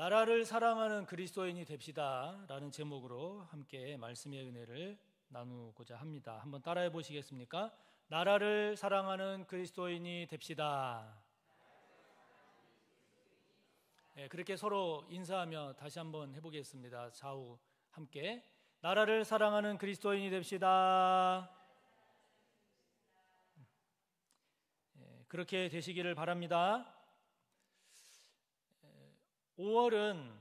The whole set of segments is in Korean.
나라를 사랑하는 그리스도인이 됩시다 라는 제목으로 함께 말씀의 은혜를 나누고자 합니다. 한번 따라해 보시겠습니까? 나라를 사랑하는 그리스도인이 됩시다. 그렇게 서로 인사하며 다시 한번 해보겠습니다. 좌우 함께 나라를 사랑하는 그리스도인이 됩시다. 그렇게 되시기를 바랍니다. 5월은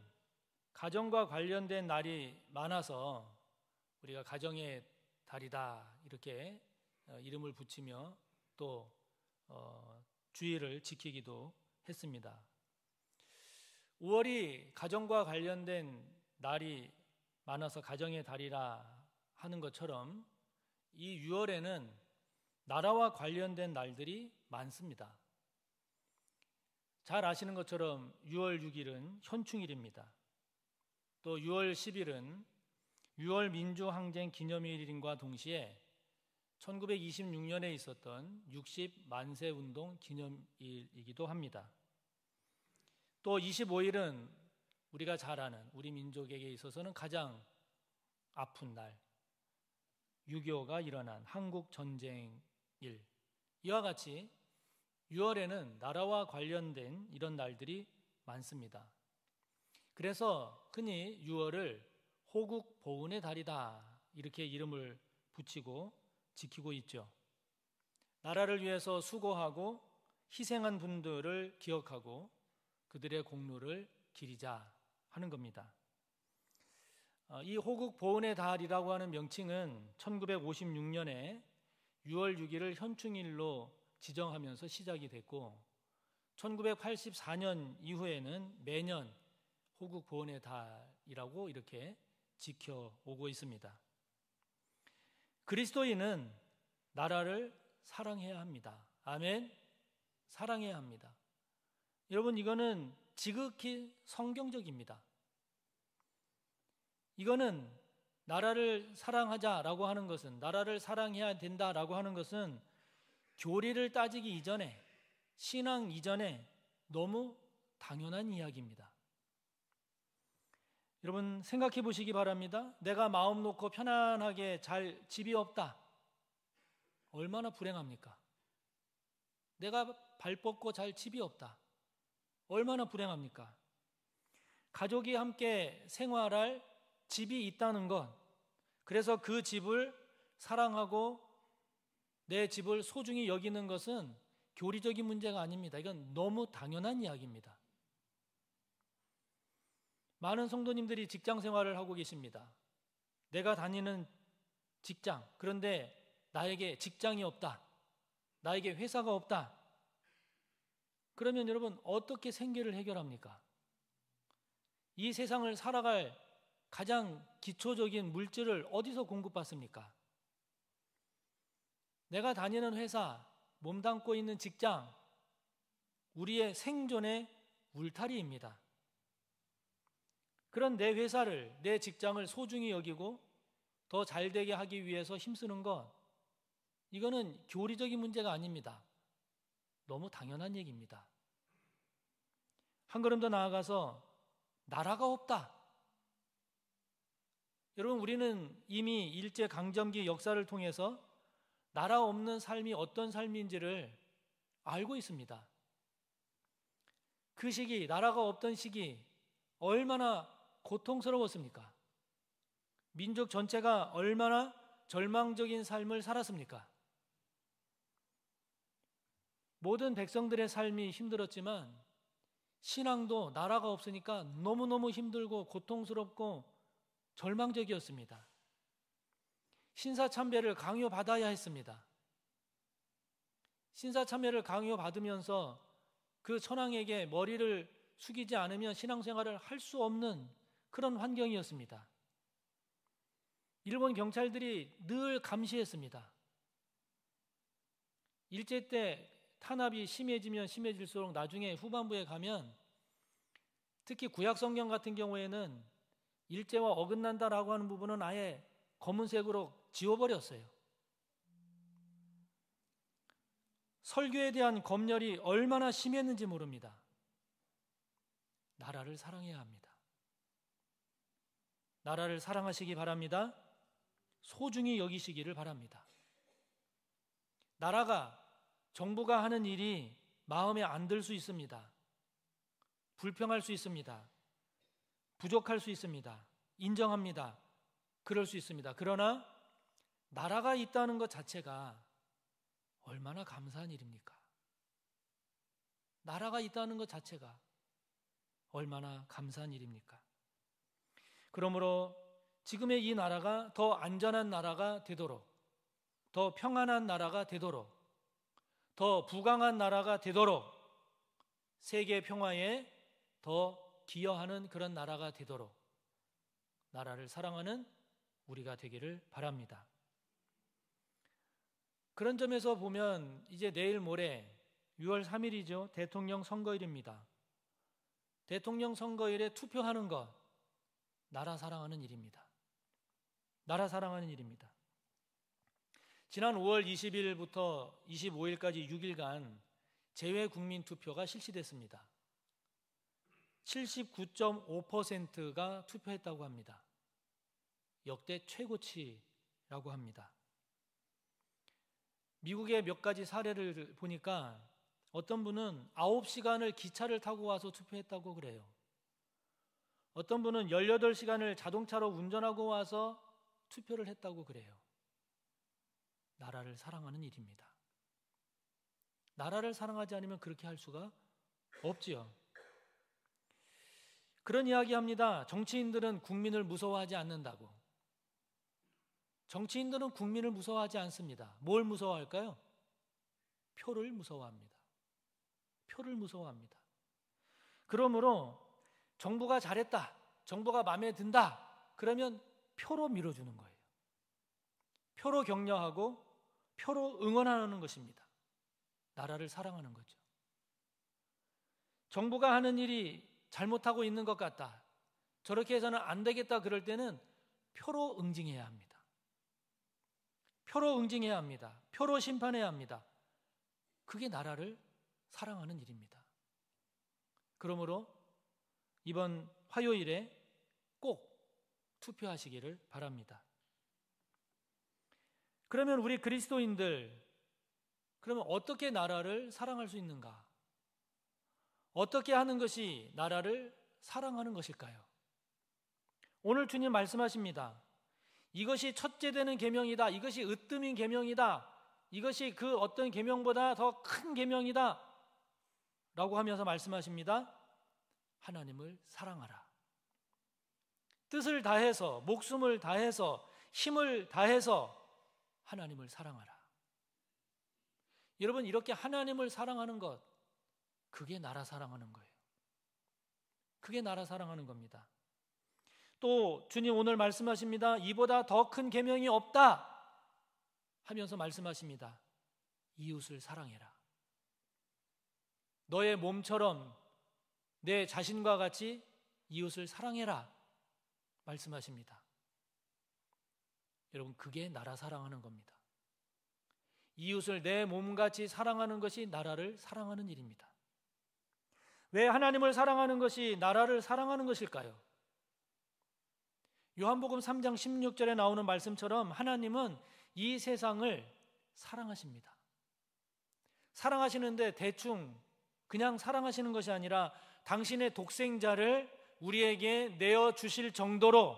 가정과 관련된 날이 많아서 우리가 가정의 달이다 이렇게 이름을 붙이며 또 주의를 지키기도 했습니다. 5월이 가정과 관련된 날이 많아서 가정의 달이라 하는 것처럼 이 6월에는 나라와 관련된 날들이 많습니다. 잘 아시는 것처럼 6월 6일은 현충일입니다. 또 6월 10일은 6월 민주항쟁 기념일인과 동시에 1926년에 있었던 60만세 운동 기념일이기도 합니다. 또 25일은 우리가 잘 아는 우리 민족에게 있어서는 가장 아픈 날, 6.25가 일어난 한국전쟁일. 이와 같이 6월에는 나라와 관련된 이런 날들이 많습니다. 그래서 흔히 6월을 호국 보훈의 달이다 이렇게 이름을 붙이고 지키고 있죠. 나라를 위해서 수고하고 희생한 분들을 기억하고 그들의 공로를 기리자 하는 겁니다. 이 호국 보훈의 달이라고 하는 명칭은 1956년에 6월 6일을 현충일로 지정하면서 시작이 됐고 1984년 이후에는 매년 호국 보훈의 달이라고 이렇게 지켜오고 있습니다. 그리스도인은 나라를 사랑해야 합니다. 아멘. 사랑해야 합니다. 여러분, 이거는 지극히 성경적입니다. 이거는 나라를 사랑하자라고 하는 것은, 나라를 사랑해야 된다라고 하는 것은 교리를 따지기 이전에, 신앙 이전에 너무 당연한 이야기입니다. 여러분, 생각해 보시기 바랍니다. 내가 마음 놓고 편안하게 잘 집이 없다. 얼마나 불행합니까? 내가 발 뻗고 잘 집이 없다. 얼마나 불행합니까? 가족이 함께 생활할 집이 있다는 것, 그래서 그 집을 사랑하고 내 집을 소중히 여기는 것은 교리적인 문제가 아닙니다. 이건 너무 당연한 이야기입니다. 많은 성도님들이 직장 생활을 하고 계십니다. 내가 다니는 직장, 그런데 나에게 직장이 없다. 나에게 회사가 없다. 그러면 여러분, 어떻게 생계를 해결합니까? 이 세상을 살아갈 가장 기초적인 물질을 어디서 공급받습니까? 내가 다니는 회사, 몸담고 있는 직장, 우리의 생존의 울타리입니다. 그런 내 회사를, 내 직장을 소중히 여기고 더 잘되게 하기 위해서 힘쓰는 것, 이거는 교리적인 문제가 아닙니다. 너무 당연한 얘기입니다. 한 걸음 더 나아가서 나라가 없다. 여러분, 우리는 이미 일제강점기 역사를 통해서 나라 없는 삶이 어떤 삶인지를 알고 있습니다. 그 시기, 나라가 없던 시기 얼마나 고통스러웠습니까? 민족 전체가 얼마나 절망적인 삶을 살았습니까? 모든 백성들의 삶이 힘들었지만 신앙도 나라가 없으니까 너무너무 힘들고 고통스럽고 절망적이었습니다. 신사참배를 강요받아야 했습니다. 신사참배를 강요받으면서 그 천황에게 머리를 숙이지 않으면 신앙생활을 할 수 없는 그런 환경이었습니다. 일본 경찰들이 늘 감시했습니다. 일제 때 탄압이 심해지면 심해질수록 나중에 후반부에 가면 특히 구약성경 같은 경우에는 일제와 어긋난다라고 하는 부분은 아예 검은색으로 지워버렸어요. 설교에 대한 검열이 얼마나 심했는지 모릅니다. 나라를 사랑해야 합니다. 나라를 사랑하시기 바랍니다. 소중히 여기시기를 바랍니다. 나라가, 정부가 하는 일이 마음에 안 들 수 있습니다. 불평할 수 있습니다. 부족할 수 있습니다. 인정합니다. 그럴 수 있습니다. 그러나 나라가 있다는 것 자체가 얼마나 감사한 일입니까? 나라가 있다는 것 자체가 얼마나 감사한 일입니까? 그러므로 지금의 이 나라가 더 안전한 나라가 되도록, 더 평안한 나라가 되도록, 더 부강한 나라가 되도록, 세계 평화에 더 기여하는 그런 나라가 되도록 나라를 사랑하는 우리가 되기를 바랍니다. 그런 점에서 보면 이제 내일 모레 6월 3일이죠. 대통령 선거일입니다. 대통령 선거일에 투표하는 것, 나라 사랑하는 일입니다. 나라 사랑하는 일입니다. 지난 5월 20일부터 25일까지 6일간 재외국민 투표가 실시됐습니다. 79.5%가 투표했다고 합니다. 역대 최고치라고 합니다. 미국의 몇 가지 사례를 보니까 어떤 분은 9시간을 기차를 타고 와서 투표했다고 그래요. 어떤 분은 18시간을 자동차로 운전하고 와서 투표를 했다고 그래요. 나라를 사랑하는 일입니다. 나라를 사랑하지 않으면 그렇게 할 수가 없지요. 그런 이야기합니다. 정치인들은 국민을 무서워하지 않는다고. 정치인들은 국민을 무서워하지 않습니다. 뭘 무서워할까요? 표를 무서워합니다. 표를 무서워합니다. 그러므로 정부가 잘했다, 정부가 마음에 든다, 그러면 표로 밀어주는 거예요. 표로 격려하고 표로 응원하는 것입니다. 나라를 사랑하는 거죠. 정부가 하는 일이 잘못하고 있는 것 같다, 저렇게 해서는 안 되겠다, 그럴 때는 표로 응징해야 합니다. 표로 응징해야 합니다. 표로 심판해야 합니다. 그게 나라를 사랑하는 일입니다. 그러므로 이번 화요일에 꼭 투표하시기를 바랍니다. 그러면 우리 그리스도인들, 그러면 어떻게 나라를 사랑할 수 있는가? 어떻게 하는 것이 나라를 사랑하는 것일까요? 오늘 주님 말씀하십니다. 이것이 첫째 되는 계명이다. 이것이 으뜸인 계명이다. 이것이 그 어떤 계명보다 더 큰 계명이다 라고 하면서 말씀하십니다. 하나님을 사랑하라. 뜻을 다해서, 목숨을 다해서, 힘을 다해서 하나님을 사랑하라. 여러분, 이렇게 하나님을 사랑하는 것, 그게 나라 사랑하는 거예요. 그게 나라 사랑하는 겁니다. 또 주님 오늘 말씀하십니다. 이보다 더 큰 계명이 없다 하면서 말씀하십니다. 이웃을 사랑해라. 너의 몸처럼 내 자신과 같이 이웃을 사랑해라 말씀하십니다. 여러분, 그게 나라 사랑하는 겁니다. 이웃을 내 몸같이 사랑하는 것이 나라를 사랑하는 일입니다. 왜 하나님을 사랑하는 것이 나라를 사랑하는 것일까요? 요한복음 3장 16절에 나오는 말씀처럼 하나님은 이 세상을 사랑하십니다. 사랑하시는데 대충 그냥 사랑하시는 것이 아니라 당신의 독생자를 우리에게 내어주실 정도로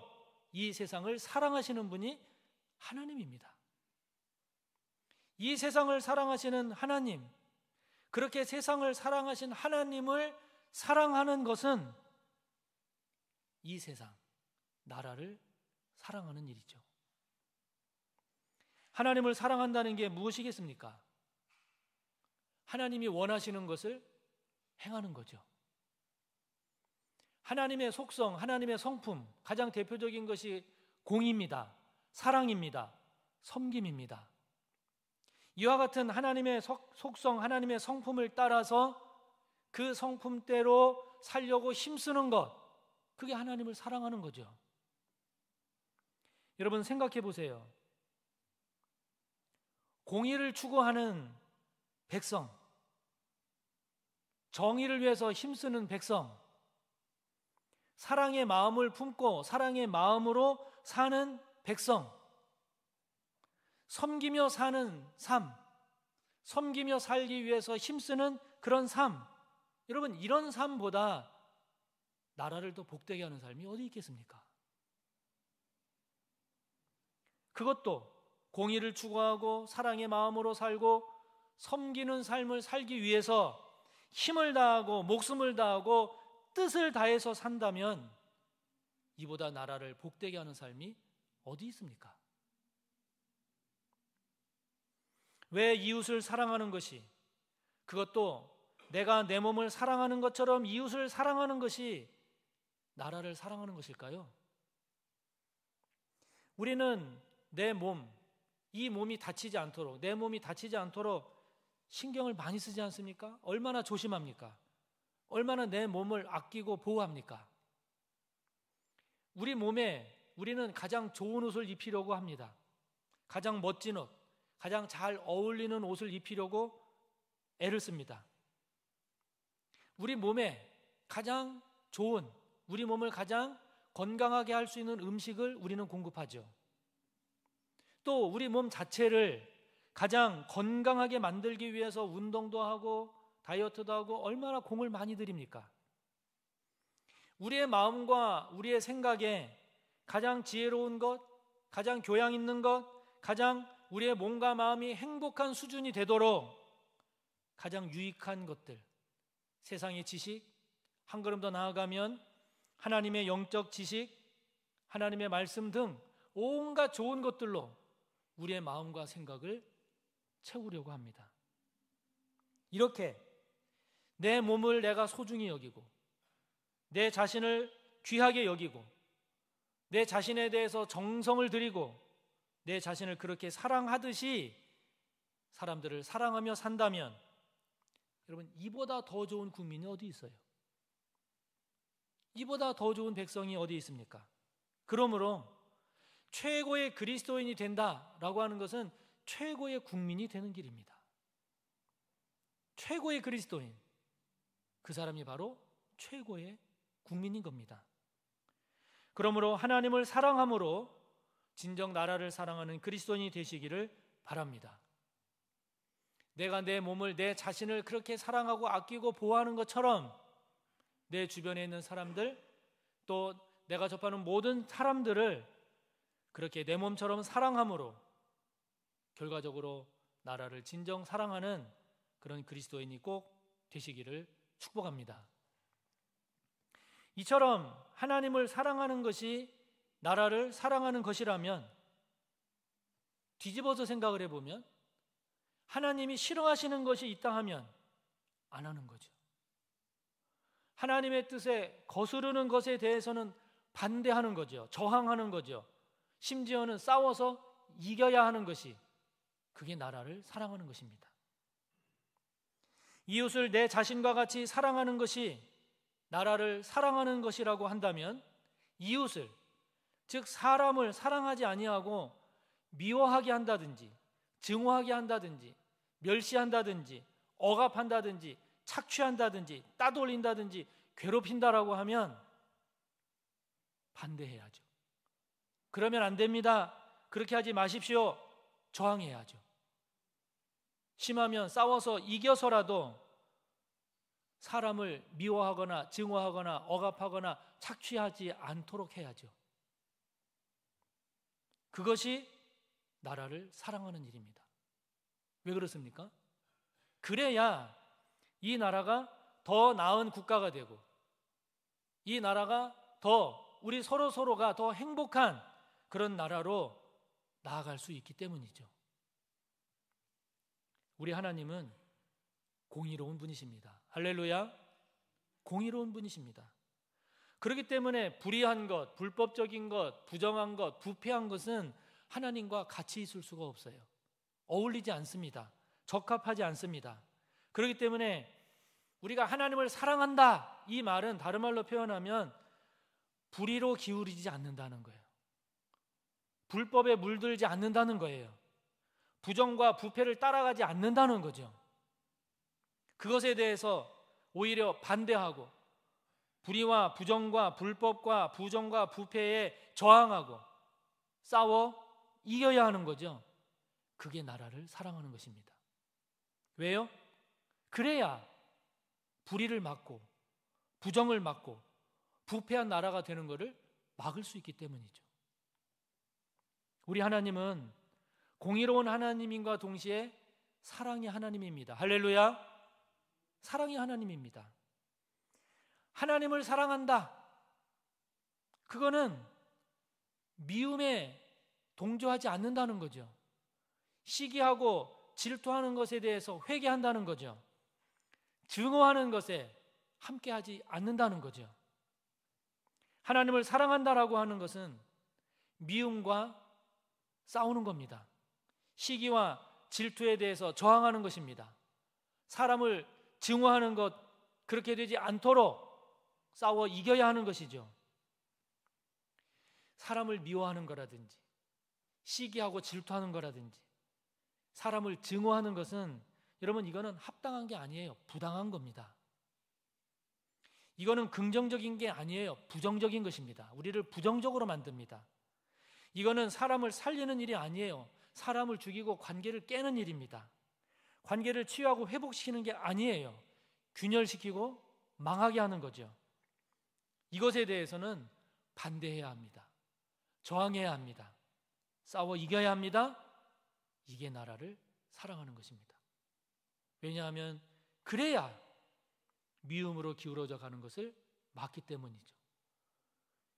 이 세상을 사랑하시는 분이 하나님입니다. 이 세상을 사랑하시는 하나님, 그렇게 세상을 사랑하신 하나님을 사랑하는 것은 이 세상, 나라를 사랑하는 일이죠. 하나님을 사랑한다는 게 무엇이겠습니까? 하나님이 원하시는 것을 행하는 거죠. 하나님의 속성, 하나님의 성품, 가장 대표적인 것이 공의입니다. 사랑입니다. 섬김입니다. 이와 같은 하나님의 속성, 하나님의 성품을 따라서 그 성품대로 살려고 힘쓰는 것, 그게 하나님을 사랑하는 거죠. 여러분 생각해 보세요. 공의를 추구하는 백성, 정의를 위해서 힘쓰는 백성, 사랑의 마음을 품고 사랑의 마음으로 사는 백성, 섬기며 사는 삶, 섬기며 살기 위해서 힘쓰는 그런 삶, 여러분 이런 삶보다 나라를 더 복되게 하는 삶이 어디 있겠습니까? 그것도 공의를 추구하고 사랑의 마음으로 살고 섬기는 삶을 살기 위해서 힘을 다하고 목숨을 다하고 뜻을 다해서 산다면 이보다 나라를 복되게 하는 삶이 어디 있습니까? 왜 이웃을 사랑하는 것이, 그것도 내가 내 몸을 사랑하는 것처럼 이웃을 사랑하는 것이 나라를 사랑하는 것일까요? 우리는 내 몸, 이 몸이 다치지 않도록, 내 몸이 다치지 않도록 신경을 많이 쓰지 않습니까? 얼마나 조심합니까? 얼마나 내 몸을 아끼고 보호합니까? 우리 몸에 우리는 가장 좋은 옷을 입히려고 합니다. 가장 멋진 옷, 가장 잘 어울리는 옷을 입히려고 애를 씁니다. 우리 몸에 가장 좋은, 우리 몸을 가장 건강하게 할 수 있는 음식을 우리는 공급하죠. 또 우리 몸 자체를 가장 건강하게 만들기 위해서 운동도 하고 다이어트도 하고 얼마나 공을 많이 들입니까? 우리의 마음과 우리의 생각에 가장 지혜로운 것, 가장 교양 있는 것, 가장 우리의 몸과 마음이 행복한 수준이 되도록 가장 유익한 것들, 세상의 지식, 한 걸음 더 나아가면 하나님의 영적 지식, 하나님의 말씀 등 온갖 좋은 것들로 우리의 마음과 생각을 채우려고 합니다. 이렇게 내 몸을 내가 소중히 여기고 내 자신을 귀하게 여기고 내 자신에 대해서 정성을 들이고 내 자신을 그렇게 사랑하듯이 사람들을 사랑하며 산다면 여러분 이보다 더 좋은 국민이 어디 있어요? 이보다 더 좋은 백성이 어디 있습니까? 그러므로 최고의 그리스도인이 된다라고 하는 것은 최고의 국민이 되는 길입니다. 최고의 그리스도인, 그 사람이 바로 최고의 국민인 겁니다. 그러므로 하나님을 사랑함으로 진정 나라를 사랑하는 그리스도인이 되시기를 바랍니다. 내가 내 몸을, 내 자신을 그렇게 사랑하고 아끼고 보호하는 것처럼 내 주변에 있는 사람들, 또 내가 접하는 모든 사람들을 그렇게 내 몸처럼 사랑함으로 결과적으로 나라를 진정 사랑하는 그런 그리스도인이 꼭 되시기를 축복합니다. 이처럼 하나님을 사랑하는 것이 나라를 사랑하는 것이라면 뒤집어서 생각을 해보면 하나님이 싫어하시는 것이 있다 하면 안 하는 거죠. 하나님의 뜻에 거스르는 것에 대해서는 반대하는 거죠. 저항하는 거죠. 심지어는 싸워서 이겨야 하는 것이 그게 나라를 사랑하는 것입니다. 이웃을 내 자신과 같이 사랑하는 것이 나라를 사랑하는 것이라고 한다면 이웃을, 즉 사람을 사랑하지 아니하고 미워하게 한다든지 증오하게 한다든지 멸시한다든지 억압한다든지 착취한다든지 따돌린다든지 괴롭힌다라고 하면 반대해야죠. 그러면 안 됩니다. 그렇게 하지 마십시오. 저항해야죠. 심하면 싸워서 이겨서라도 사람을 미워하거나 증오하거나 억압하거나 착취하지 않도록 해야죠. 그것이 나라를 사랑하는 일입니다. 왜 그렇습니까? 그래야 이 나라가 더 나은 국가가 되고 이 나라가 더 우리 서로가 더 행복한 그런 나라로 나아갈 수 있기 때문이죠. 우리 하나님은 공의로운 분이십니다. 할렐루야. 공의로운 분이십니다. 그렇기 때문에 불의한 것, 불법적인 것, 부정한 것, 부패한 것은 하나님과 같이 있을 수가 없어요. 어울리지 않습니다. 적합하지 않습니다. 그렇기 때문에 우리가 하나님을 사랑한다, 이 말은 다른 말로 표현하면 불의로 기울이지 않는다는 거예요. 불법에 물들지 않는다는 거예요. 부정과 부패를 따라가지 않는다는 거죠. 그것에 대해서 오히려 반대하고 불의와 부정과 불법과 부정과 부패에 저항하고 싸워 이겨야 하는 거죠. 그게 나라를 사랑하는 것입니다. 왜요? 그래야 불의를 막고 부정을 막고 부패한 나라가 되는 것을 막을 수 있기 때문이죠. 우리 하나님은 공의로운 하나님인과 동시에 사랑의 하나님입니다. 할렐루야. 사랑의 하나님입니다. 하나님을 사랑한다. 그거는 미움에 동조하지 않는다는 거죠. 시기하고 질투하는 것에 대해서 회개한다는 거죠. 증오하는 것에 함께하지 않는다는 거죠. 하나님을 사랑한다라고 하는 것은 미움과 싸우는 겁니다. 시기와 질투에 대해서 저항하는 것입니다. 사람을 증오하는 것, 그렇게 되지 않도록 싸워 이겨야 하는 것이죠. 사람을 미워하는 거라든지 시기하고 질투하는 거라든지 사람을 증오하는 것은 여러분 이거는 합당한 게 아니에요. 부당한 겁니다. 이거는 긍정적인 게 아니에요. 부정적인 것입니다. 우리를 부정적으로 만듭니다. 이거는 사람을 살리는 일이 아니에요. 사람을 죽이고 관계를 깨는 일입니다. 관계를 치유하고 회복시키는 게 아니에요. 균열시키고 망하게 하는 거죠. 이것에 대해서는 반대해야 합니다. 저항해야 합니다. 싸워 이겨야 합니다. 이게 나라를 사랑하는 것입니다. 왜냐하면 그래야 미움으로 기울어져 가는 것을 막기 때문이죠.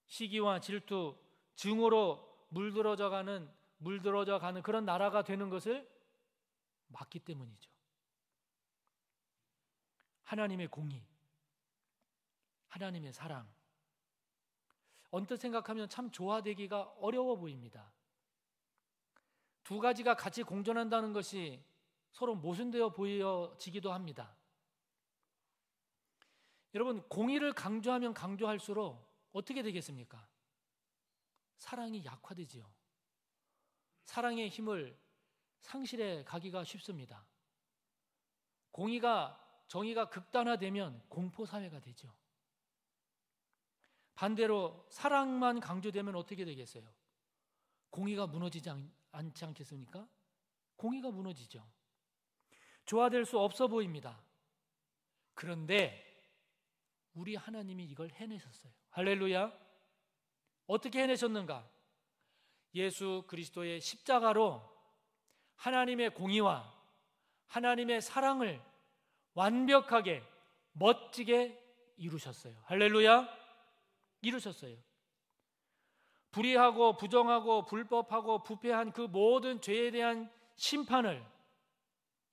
시기와 질투, 증오로 물들어져 가는 그런 나라가 되는 것을 막기 때문이죠. 하나님의 공의, 하나님의 사랑, 언뜻 생각하면 참 조화되기가 어려워 보입니다. 두 가지가 같이 공존한다는 것이 서로 모순되어 보여지기도 합니다. 여러분, 공의를 강조하면 강조할수록 어떻게 되겠습니까? 사랑이 약화되지요. 사랑의 힘을 상실해 가기가 쉽습니다. 공의가, 정의가 극단화되면 공포사회가 되죠. 반대로 사랑만 강조되면 어떻게 되겠어요? 공의가 무너지지 않지 않겠습니까? 공의가 무너지죠. 조화될 수 없어 보입니다. 그런데 우리 하나님이 이걸 해내셨어요. 할렐루야. 어떻게 해내셨는가? 예수 그리스도의 십자가로 하나님의 공의와 하나님의 사랑을 완벽하게 멋지게 이루셨어요. 할렐루야. 이루셨어요. 불의하고 부정하고 불법하고 부패한 그 모든 죄에 대한 심판을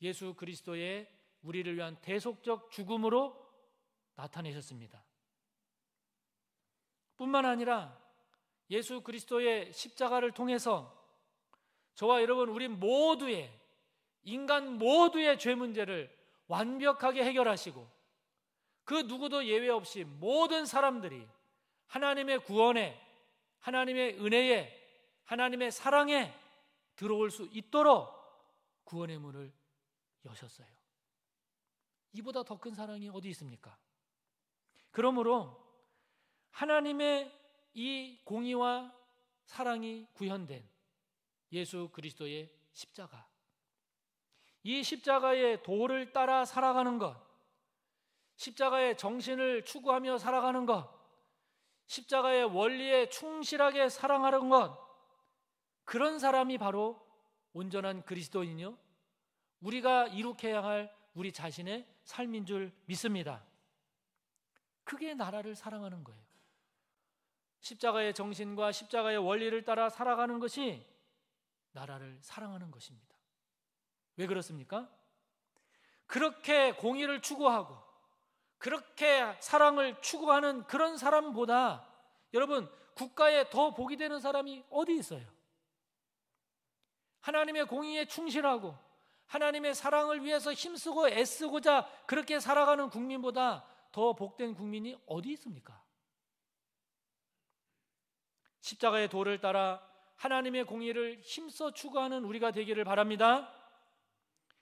예수 그리스도의 우리를 위한 대속적 죽음으로 나타내셨습니다. 뿐만 아니라 예수 그리스도의 십자가를 통해서 저와 여러분 우리 모두의 인간 모두의 죄 문제를 완벽하게 해결하시고 그 누구도 예외 없이 모든 사람들이 하나님의 구원에, 하나님의 은혜에, 하나님의 사랑에 들어올 수 있도록 구원의 문을 여셨어요. 이보다 더 큰 사랑이 어디 있습니까? 그러므로 하나님의 이 공의와 사랑이 구현된 예수 그리스도의 십자가, 이 십자가의 도를 따라 살아가는 것, 십자가의 정신을 추구하며 살아가는 것, 십자가의 원리에 충실하게 사랑하는 것, 그런 사람이 바로 온전한 그리스도인이요 우리가 이룩해야 할 우리 자신의 삶인 줄 믿습니다. 그게 나라를 사랑하는 거예요. 십자가의 정신과 십자가의 원리를 따라 살아가는 것이 나라를 사랑하는 것입니다. 왜 그렇습니까? 그렇게 공의를 추구하고 그렇게 사랑을 추구하는 그런 사람보다 여러분 국가에 더 복이 되는 사람이 어디 있어요? 하나님의 공의에 충실하고 하나님의 사랑을 위해서 힘쓰고 애쓰고자 그렇게 살아가는 국민보다 더 복된 국민이 어디 있습니까? 십자가의 도를 따라 하나님의 공의를 힘써 추구하는 우리가 되기를 바랍니다.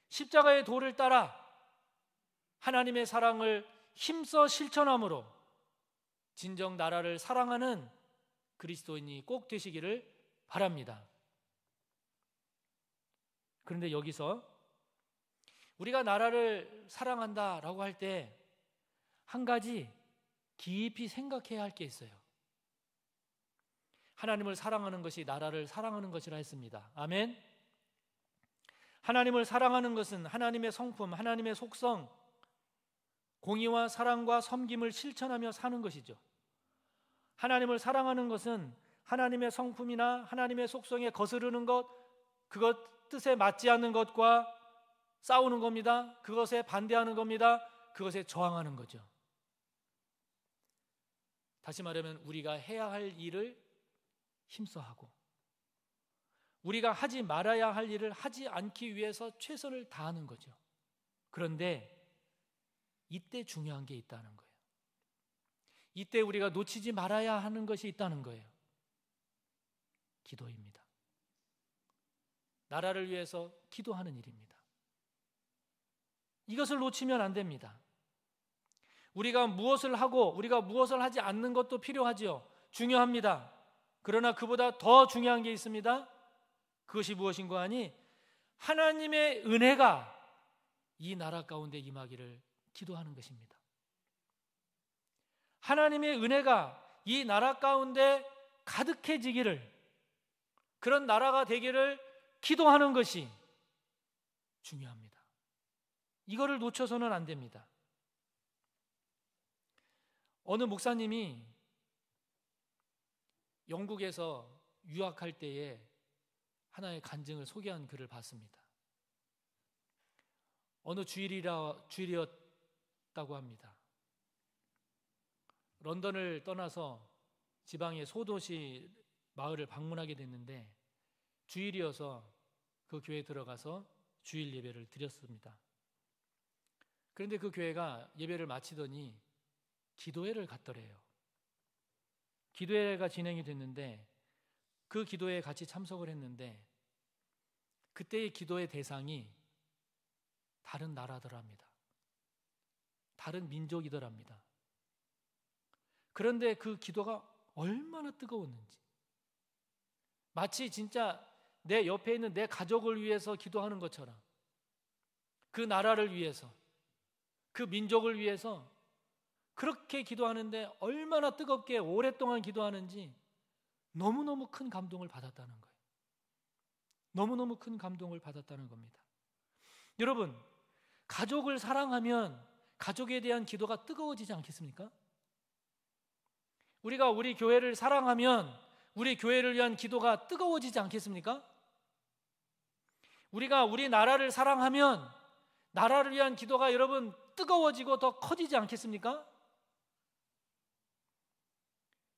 십자가의 도를 따라 하나님의 사랑을 힘써 실천함으로 진정 나라를 사랑하는 그리스도인이 꼭 되시기를 바랍니다. 그런데 여기서 우리가 나라를 사랑한다라고 할 때 한 가지 깊이 생각해야 할 게 있어요. 하나님을 사랑하는 것이 나라를 사랑하는 것이라 했습니다. 아멘. 하나님을 사랑하는 것은 하나님의 성품, 하나님의 속성, 공의와 사랑과 섬김을 실천하며 사는 것이죠. 하나님을 사랑하는 것은 하나님의 성품이나 하나님의 속성에 거스르는 것, 그것 뜻에 맞지 않는 것과 싸우는 겁니다. 그것에 반대하는 겁니다. 그것에 저항하는 거죠. 다시 말하면 우리가 해야 할 일을 힘써 하고 우리가 하지 말아야 할 일을 하지 않기 위해서 최선을 다하는 거죠. 그런데 이때 중요한 게 있다는 거예요. 이때 우리가 놓치지 말아야 하는 것이 있다는 거예요. 기도입니다. 나라를 위해서 기도하는 일입니다. 이것을 놓치면 안 됩니다. 우리가 무엇을 하고 우리가 무엇을 하지 않는 것도 필요하지요. 중요합니다. 그러나 그보다 더 중요한 게 있습니다. 그것이 무엇인고 하니 하나님의 은혜가 이 나라 가운데 임하기를 기도하는 것입니다. 하나님의 은혜가 이 나라 가운데 가득해지기를, 그런 나라가 되기를 기도하는 것이 중요합니다. 이거를 놓쳐서는 안 됩니다. 어느 목사님이 영국에서 유학할 때에 하나의 간증을 소개한 글을 봤습니다. 어느 주일이었다고 합니다. 런던을 떠나서 지방의 소도시 마을을 방문하게 됐는데 주일이어서 그 교회에 들어가서 주일 예배를 드렸습니다. 그런데 그 교회가 예배를 마치더니 기도회를 갔더래요. 기도회가 진행이 됐는데 그 기도회에 같이 참석을 했는데 그때의 기도의 대상이 다른 나라더랍니다. 다른 민족이더랍니다. 그런데 그 기도가 얼마나 뜨거웠는지, 마치 진짜 내 옆에 있는 내 가족을 위해서 기도하는 것처럼, 그 나라를 위해서, 그 민족을 위해서 그렇게 기도하는데 얼마나 뜨겁게 오랫동안 기도하는지 너무너무 큰 감동을 받았다는 거예요. 너무너무 큰 감동을 받았다는 겁니다. 여러분, 가족을 사랑하면 가족에 대한 기도가 뜨거워지지 않겠습니까? 우리가 우리 교회를 사랑하면 우리 교회를 위한 기도가 뜨거워지지 않겠습니까? 우리가 우리 나라를 사랑하면 나라를 위한 기도가 여러분 뜨거워지고 더 커지지 않겠습니까?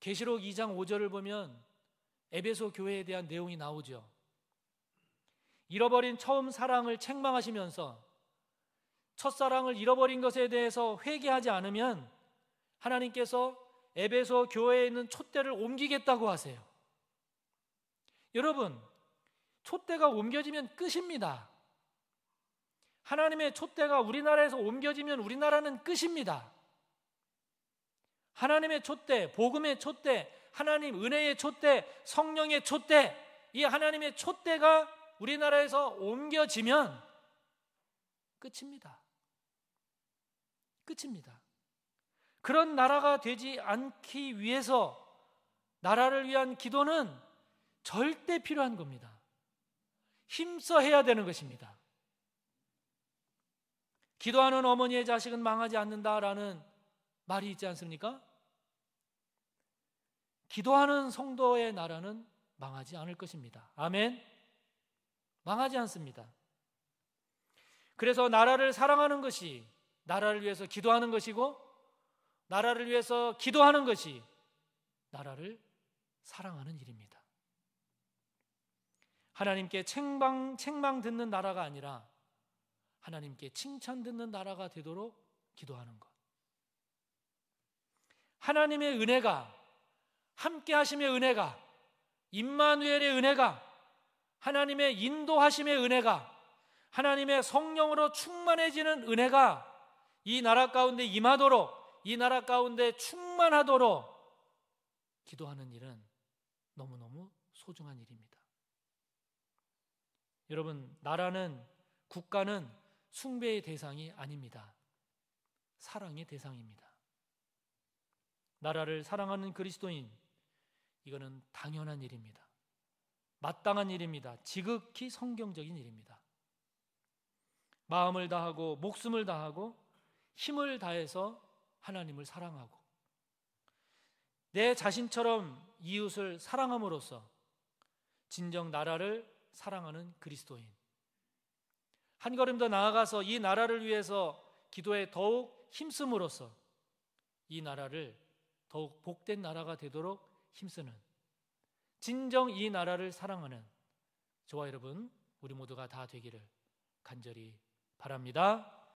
계시록 2장 5절을 보면 에베소 교회에 대한 내용이 나오죠. 잃어버린 처음 사랑을 책망하시면서 첫사랑을 잃어버린 것에 대해서 회개하지 않으면 하나님께서 에베소 교회에 있는 촛대를 옮기겠다고 하세요. 여러분, 촛대가 옮겨지면 끝입니다. 하나님의 촛대가 우리나라에서 옮겨지면 우리나라는 끝입니다. 하나님의 촛대, 복음의 촛대, 하나님 은혜의 촛대, 성령의 촛대, 이 하나님의 촛대가 우리나라에서 옮겨지면 끝입니다. 끝입니다. 그런 나라가 되지 않기 위해서 나라를 위한 기도는 절대 필요한 겁니다. 힘써 해야 되는 것입니다. 기도하는 어머니의 자식은 망하지 않는다라는 말이 있지 않습니까? 기도하는 성도의 나라는 망하지 않을 것입니다. 아멘. 망하지 않습니다. 그래서 나라를 사랑하는 것이 나라를 위해서 기도하는 것이고, 나라를 위해서 기도하는 것이 나라를 사랑하는 일입니다. 하나님께 책망 듣는 나라가 아니라 하나님께 칭찬 듣는 나라가 되도록 기도하는 것. 하나님의 은혜가, 함께 하심의 은혜가, 임마누엘의 은혜가, 하나님의 인도하심의 은혜가, 하나님의 성령으로 충만해지는 은혜가 이 나라 가운데 임하도록, 이 나라 가운데 충만하도록 기도하는 일은 너무너무 소중한 일입니다. 여러분, 나라는, 국가는 숭배의 대상이 아닙니다. 사랑의 대상입니다. 나라를 사랑하는 그리스도인, 이거는 당연한 일입니다. 마땅한 일입니다. 지극히 성경적인 일입니다. 마음을 다하고 목숨을 다하고 힘을 다해서 하나님을 사랑하고 내 자신처럼 이웃을 사랑함으로써 진정 나라를 사랑하는 그리스도인, 한 걸음 더 나아가서 이 나라를 위해서 기도에 더욱 힘씀으로써 이 나라를 더욱 복된 나라가 되도록 힘쓰는, 진정 이 나라를 사랑하는 저와 여러분, 우리 모두가 다 되기를 간절히 바랍니다.